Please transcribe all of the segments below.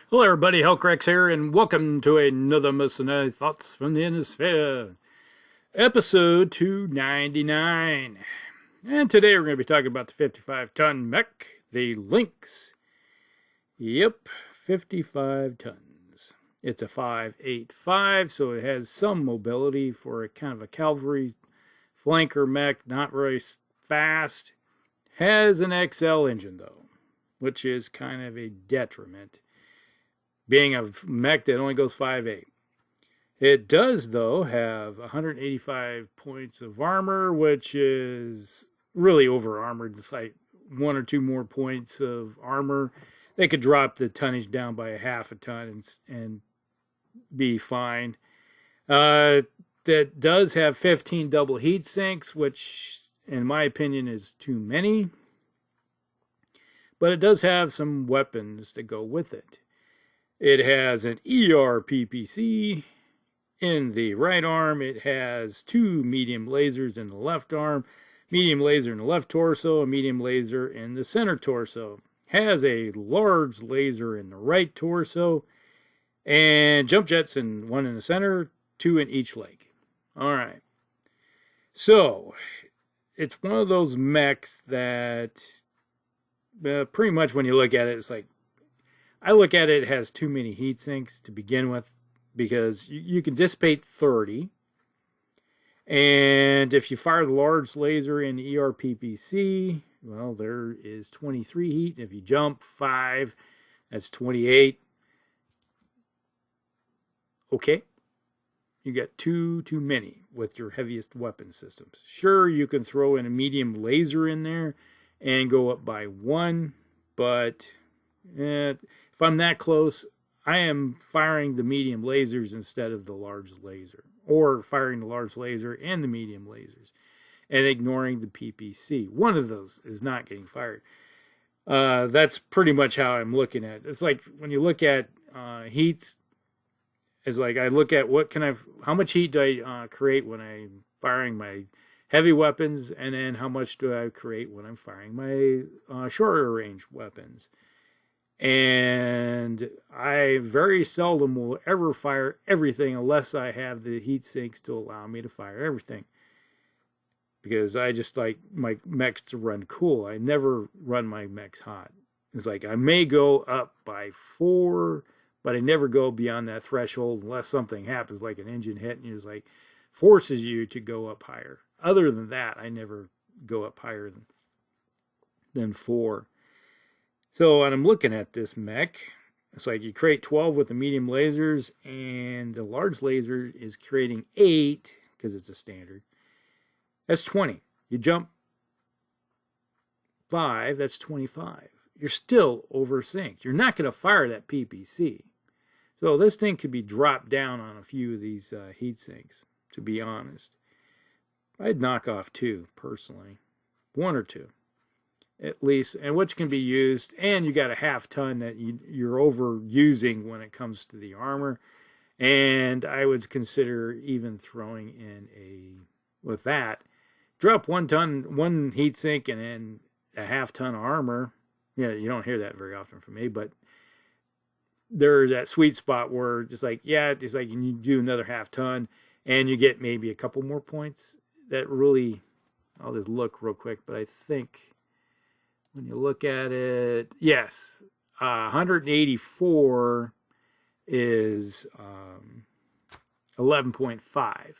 Hello everybody, Hellcrex here, and welcome to another Mercenary Thoughts from the Innisphere, episode 299. And today we're going to be talking about the 55-ton mech, the Lynx. Yep, 55 tons. It's a 5.85, so it has some mobility for a kind of a cavalry flanker mech, not very fast. Has an XL engine though, which is kind of a detriment, being a mech that only goes 5.8. It does, though, have 185 points of armor, which is really over-armored. It's like one or two more points of armor. They could drop the tonnage down by a half a ton and be fine. That does have 15 double heat sinks, which, in my opinion, is too many. But it does have some weapons that go with it. It has an ERPPC in the right arm. It has two medium lasers in the left arm, medium laser in the left torso, a medium laser in the center torso. Has a large laser in the right torso, and jump jets in one in the center, two in each leg. All right. So, it's one of those mechs that pretty much when you look at it, it's like, I look at it, it has too many heat sinks to begin with, because you can dissipate 30. And if you fire the large laser in the ERPPC, well, there is 23 heat. If you jump 5, that's 28. Okay. You got too many with your heaviest weapon systems. Sure, you can throw in a medium laser in there and go up by 1, but if I'm that close, I am firing the medium lasers instead of the large laser, or firing the large laser and the medium lasers, and ignoring the PPC. One of those is not getting fired. That's pretty much how I'm looking at it. It's like when you look at heats, it's like I look at how much heat do I create when I'm firing my heavy weapons, and then how much do I create when I'm firing my shorter range weapons. And I very seldom will ever fire everything unless I have the heat sinks to allow me to fire everything, because I just like my mechs to run cool. I never run my mechs hot. It's like I may go up by 4, but I never go beyond that threshold unless something happens, like an engine hit, and it's like forces you to go up higher. Other than that, I never go up higher than 4. So when I'm looking at this mech, it's like you create 12 with the medium lasers, and the large laser is creating 8 because it's a standard. That's 20. You jump 5, that's 25. You're still over synced. You're not going to fire that PPC. So this thing could be dropped down on a few of these heat sinks, to be honest. I'd knock off 2, personally. 1 or 2. At least, and which can be used, and you got a half ton that you're overusing when it comes to the armor. And I would consider even throwing in with that, drop 1 ton, 1 heat sink, and then a half ton of armor. Yeah, you don't hear that very often from me, but there's that sweet spot where just like, yeah, it's like you do another half ton, and you get maybe a couple more points. That really, I'll just look real quick, but I think when you look at it, yes, 184 is 11.5.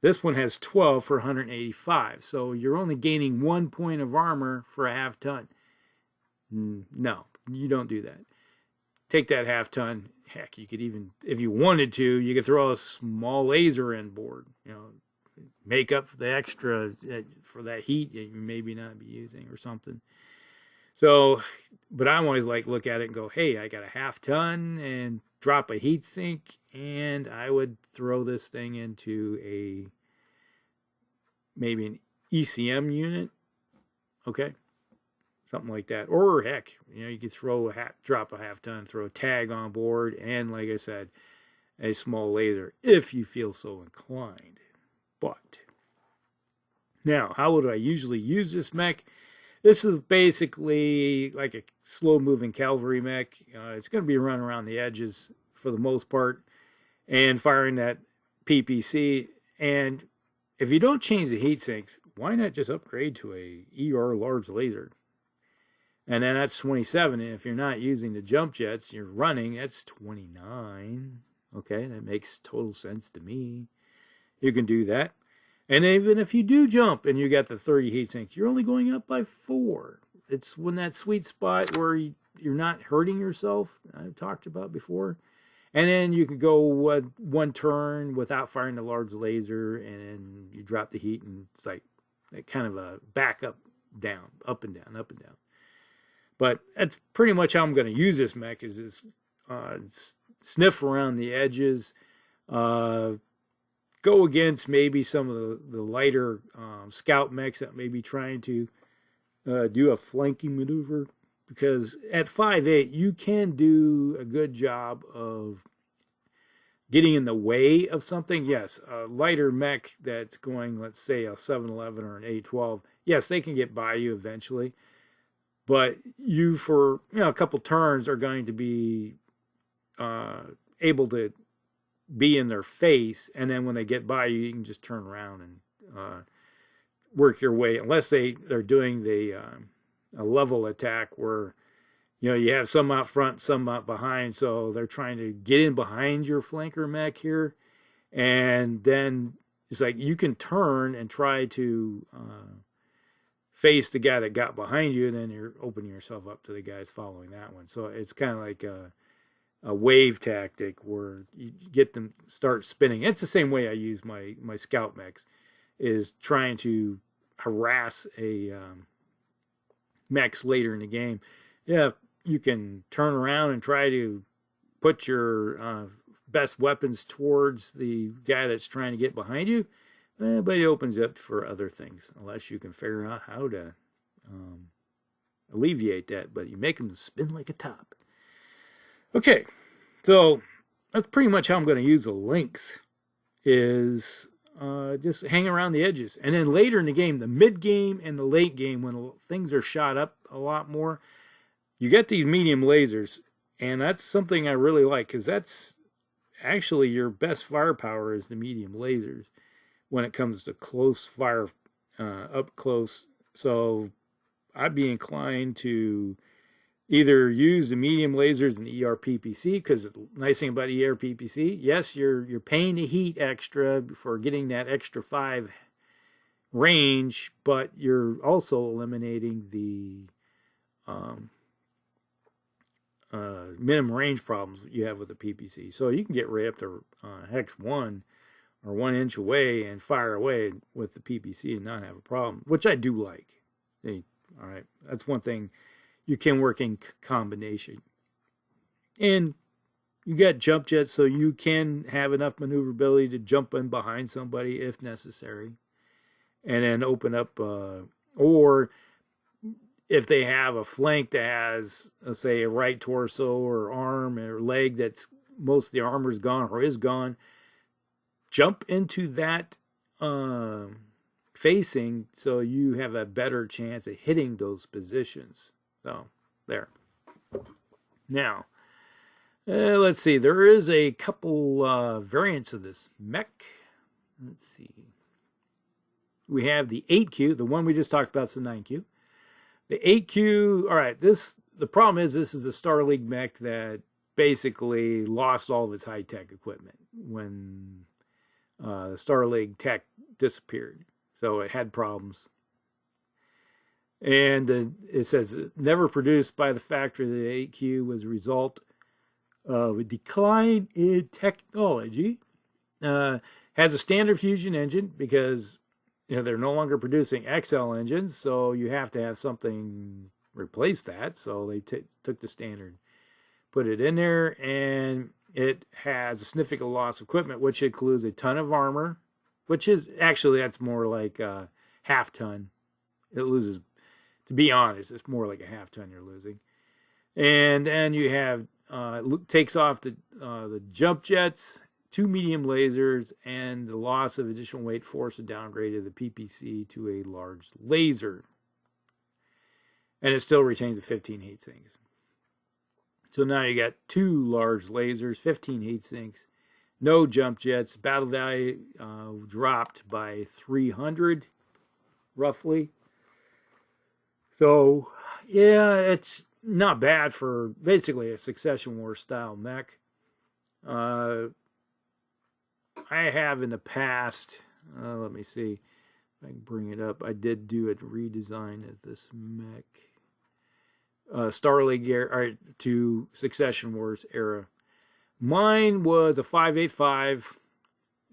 This one has 12 for 185. So you're only gaining 1 point of armor for a half ton. No, you don't do that. Take that half ton. Heck, you could even, if you wanted to, you could throw a small laser in board. You know, make up for the extra for that heat you maybe not be using or something. So, but I always like look at it and go, hey, I got a half ton and drop a heat sink, and I would throw this thing into maybe an ECM unit, okay, something like that. Or heck, you could drop a half ton, throw a tag on board, and like I said, a small laser if you feel so inclined. But now, how would I usually use this mech? This is basically like a slow-moving cavalry mech. It's going to be running around the edges for the most part and firing that PPC. And if you don't change the heat sinks, why not just upgrade to a ER large laser? And then that's 27. And if you're not using the jump jets, you're running, that's 29. Okay, that makes total sense to me. You can do that. And even if you do jump and you got the 30 heat sinks, you're only going up by 4. It's when that sweet spot where you're not hurting yourself, I've talked about before. And then you can go one turn without firing the large laser, and then you drop the heat, and it's like kind of a back up, down, up and down, up and down. But that's pretty much how I'm going to use this mech, is sniff around the edges, go against maybe some of the lighter scout mechs that may be trying to do a flanking maneuver. Because at 5'8", you can do a good job of getting in the way of something. Yes, a lighter mech that's going, let's say, a 711 or an 812, yes, they can get by you eventually. But you, for a couple turns, are going to be able to be in their face, and then when they get by you, you can just turn around and work your way. Unless they're doing the a level attack where you have some out front, some out behind, so they're trying to get in behind your flanker mech here, and then it's like you can turn and try to face the guy that got behind you, and then you're opening yourself up to the guys following that one. So it's kind of like a wave tactic where you get them start spinning. It's the same way I use my scout mechs, is trying to harass a mechs later in the game. Yeah, you can turn around and try to put your best weapons towards the guy that's trying to get behind you, but it opens up for other things, unless you can figure out how to alleviate that. But you make them spin like a top. Okay, so that's pretty much how I'm going to use the Lynx, is just hang around the edges. And then later in the game, the mid-game and the late game, when things are shot up a lot more, you get these medium lasers, and that's something I really like, because that's actually your best firepower, is the medium lasers when it comes to close fire, up close. So I'd be inclined to either use the medium lasers in the ERPPC, because the nice thing about ERPPC, yes, you're paying the heat extra for getting that extra 5 range, but you're also eliminating the minimum range problems you have with the PPC. So you can get right up to hex 1 or 1 inch away and fire away with the PPC and not have a problem, which I do like. All right, that's one thing you can work in combination. And you got jump jets, so you can have enough maneuverability to jump in behind somebody if necessary, and then open up, or if they have a flank that has, let's say, a right torso or arm or leg that's most of the armor's gone or is gone, jump into that facing, so you have a better chance of hitting those positions. So, there. Now, let's see. There is a couple variants of this mech. Let's see. We have the 8Q. The one we just talked about is the 9Q. The 8Q, all right, the problem is this is the Star League mech that basically lost all of its high-tech equipment when the Star League tech disappeared. So it had problems. And it says, never produced by the factory, the 8Q was a result of a decline in technology. Has a standard fusion engine because they're no longer producing XL engines, so you have to have something replace that. So they took the standard, put it in there, and it has a significant loss of equipment, which includes a ton of armor, which is actually, that's more like a half ton. It loses, to be honest, it's more like a half ton you're losing. And then you have, takes off the jump jets, 2 medium lasers, and the loss of additional weight force a downgrade of the PPC to a large laser. and it still retains the 15 heat sinks. So now you got 2 large lasers, 15 heat sinks, no jump jets. Battle value dropped by 300, roughly. So, yeah, it's not bad for basically a Succession War style mech. I have in the past, let me see if I can bring it up. I did do a redesign of this mech. Starleague to Succession Wars era. Mine was a 585,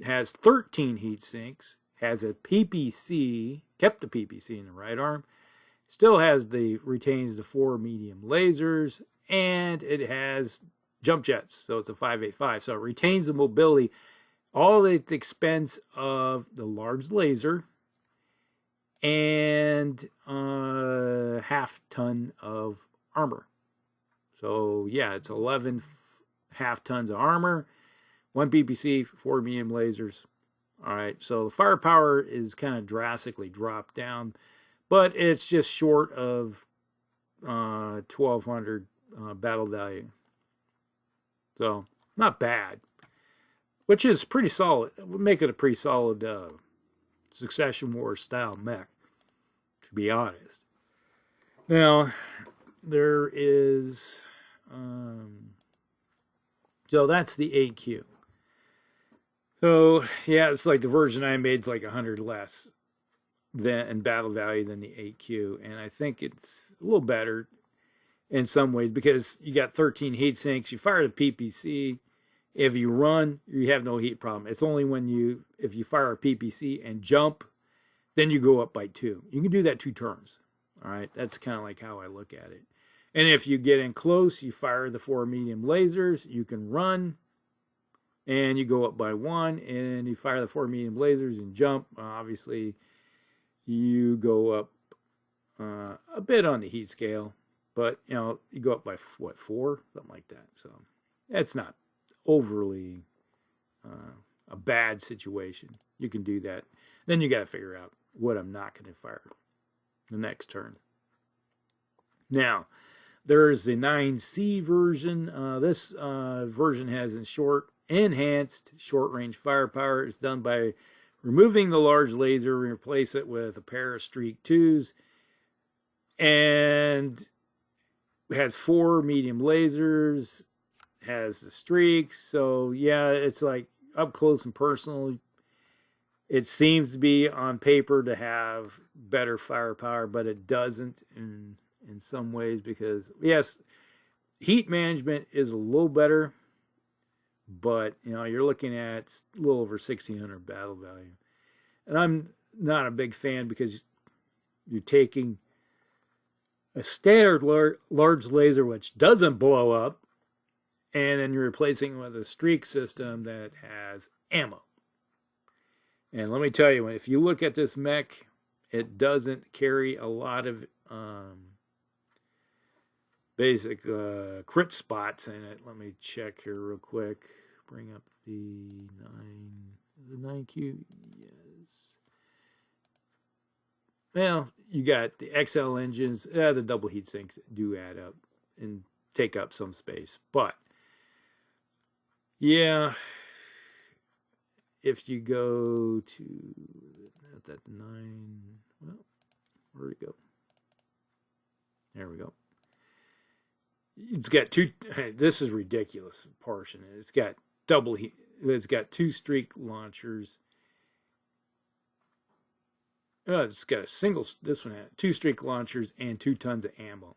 has 13 heat sinks, has a PPC, kept the PPC in the right arm, still retains the 4 medium lasers, and it has jump jets, so it's a 585. So it retains the mobility, all at the expense of the large laser and half ton of armor. So yeah, it's 11 half tons of armor, 1 PPC, 4 medium lasers. All right, so the firepower is kind of drastically dropped down, but it's just short of 1200 battle value. So not bad, which is pretty solid. It would make it a pretty solid Succession War style mech, to be honest. Now there is so that's the 8Q. So yeah, it's like the version I made is like 100 less in battle value than the 8Q, and I think it's a little better in some ways because you got 13 heat sinks. You fire the PPC. If you run, you have no heat problem. It's only if you fire a PPC and jump, then you go up by 2. You can do that 2 turns. All right, that's kind of like how I look at it. And if you get in close, you fire the 4 medium lasers. You can run, and you go up by 1. And you fire the 4 medium lasers and jump. Obviously, you go up a bit on the heat scale, but you go up by what, 4, something like that. So that's not overly a bad situation. You can do that. Then you got to figure out what I'm not going to fire the next turn. Now, there's the 9C version. This version has enhanced short-range firepower. It's done by removing the large laser and replace it with a pair of Streak 2s. And has 4 medium lasers, has the streaks. So, yeah, it's like up close and personal. It seems to be on paper to have better firepower, but it doesn't in some ways because, yes, heat management is a little better, but, you're looking at a little over 1,600 battle value. And I'm not a big fan because you're taking a standard large laser, which doesn't blow up, and then you're replacing it with a streak system that has ammo. And let me tell you, if you look at this mech, it doesn't carry a lot of basic crit spots in it. Let me check here real quick. Bring up the 9Q. Yes. Well, you got the XL engines. The double heat sinks do add up and take up some space. But, yeah, if you go to that 9, well, where'd it go? There we go. It's got 2, this is ridiculous portion. It's got double heat. It's got 2 streak launchers. It's got this one had 2 streak launchers and 2 tons of ammo.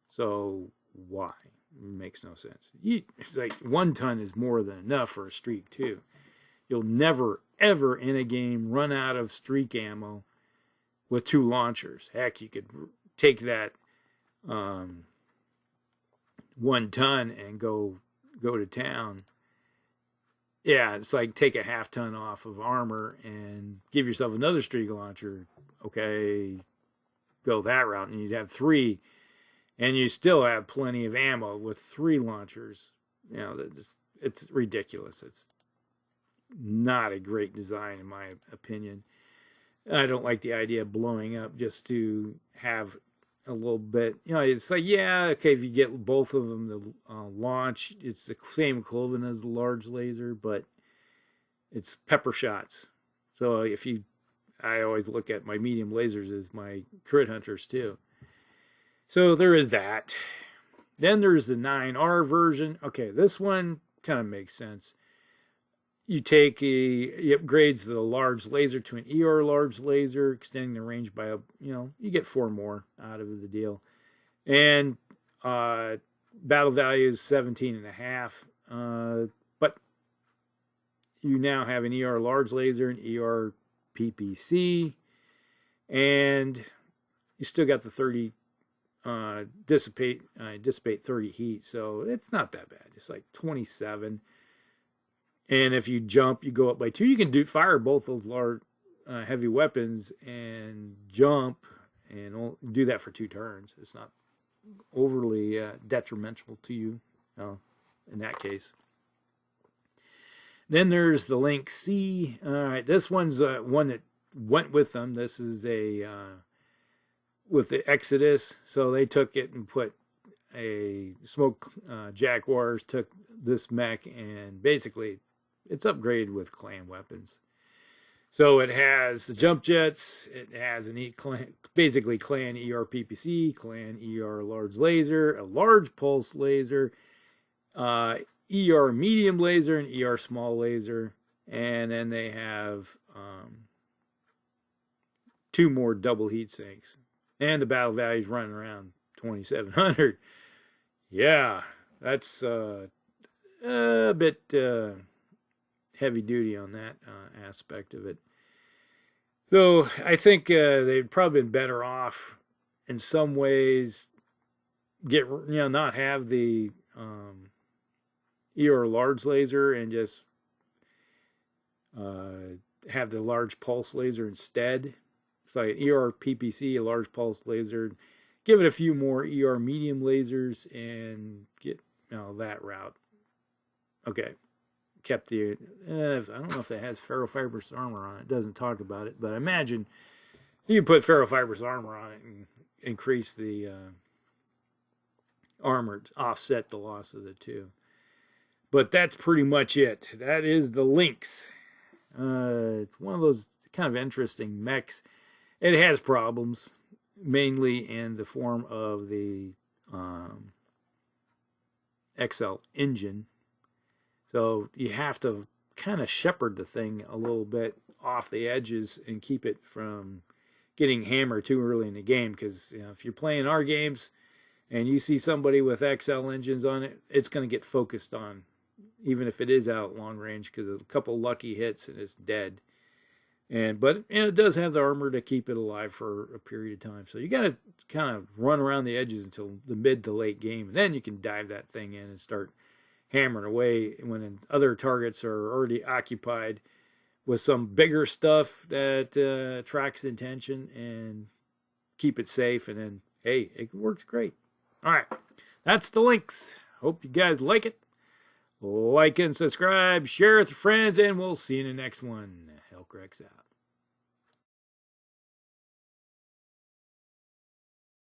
So why? It makes no sense. It's like 1 ton is more than enough for a streak 2. You'll never, ever in a game run out of streak ammo with 2 launchers. Heck, you could take that 1 ton and go to town. Yeah, it's like take a half ton off of armor and give yourself another streak launcher. Okay, go that route, and you'd have 3, and you still have plenty of ammo with 3 launchers. It's ridiculous. It's not a great design, in my opinion. I don't like the idea of blowing up just to have a little bit. You know, it's like, yeah, okay, if you get both of them to launch, it's the same equivalent as the large laser, but it's pepper shots. So I always look at my medium lasers as my crit hunters too. So there is that. Then there's the 9R version. Okay, this one kind of makes sense. You take it upgrades the large laser to an ER large laser, extending the range by you get 4 more out of the deal. And battle value is 17.5. But you now have an ER large laser, an ER PPC, and you still got the 30 dissipate 30 heat, so it's not that bad. It's like 27. And if you jump, you go up by 2. You can fire both those large heavy weapons and jump, and do that for 2 turns. It's not overly detrimental to you in that case. Then there's the Lynx C. All right, this one's one that went with them. This is with the Exodus, so they took it and put a Smoke Jaguars, took this mech, and basically it's upgraded with clan weapons. So it has the jump jets, it has basically clan ER PPC, clan ER large laser, a large pulse laser, ER medium laser, and ER small laser, and then they have 2 more double heat sinks. And the battle value is running around 2,700. Yeah, that's a bit heavy duty on that aspect of it. So I think they'd probably been better off in some ways. Not have the ER large laser and just have the large pulse laser instead. It's like an ER PPC, a large pulse laser. Give it a few more ER medium lasers and get that route. Okay. Kept the I don't know if it has ferrofibrous armor on it. It doesn't talk about it, but I imagine you can put ferrofibrous armor on it and increase the armor to offset the loss of the 2. But that's pretty much it. That is the Lynx. It's one of those kind of interesting mechs. It has problems, mainly in the form of the XL engine. So you have to kind of shepherd the thing a little bit off the edges and keep it from getting hammered too early in the game. Because if you're playing our games and you see somebody with XL engines on it, it's going to get focused on, even if it is out long range, because a couple lucky hits and it's dead. But it does have the armor to keep it alive for a period of time. So you got to kind of run around the edges until the mid to late game. And then you can dive that thing in and start hammering away when other targets are already occupied with some bigger stuff that attracts attention, and keep it safe. And then, hey, it works great. All right, that's the Lynx. Hope you guys like it. Like and subscribe, share with your friends, and we'll see you in the next one. Hellcracks out.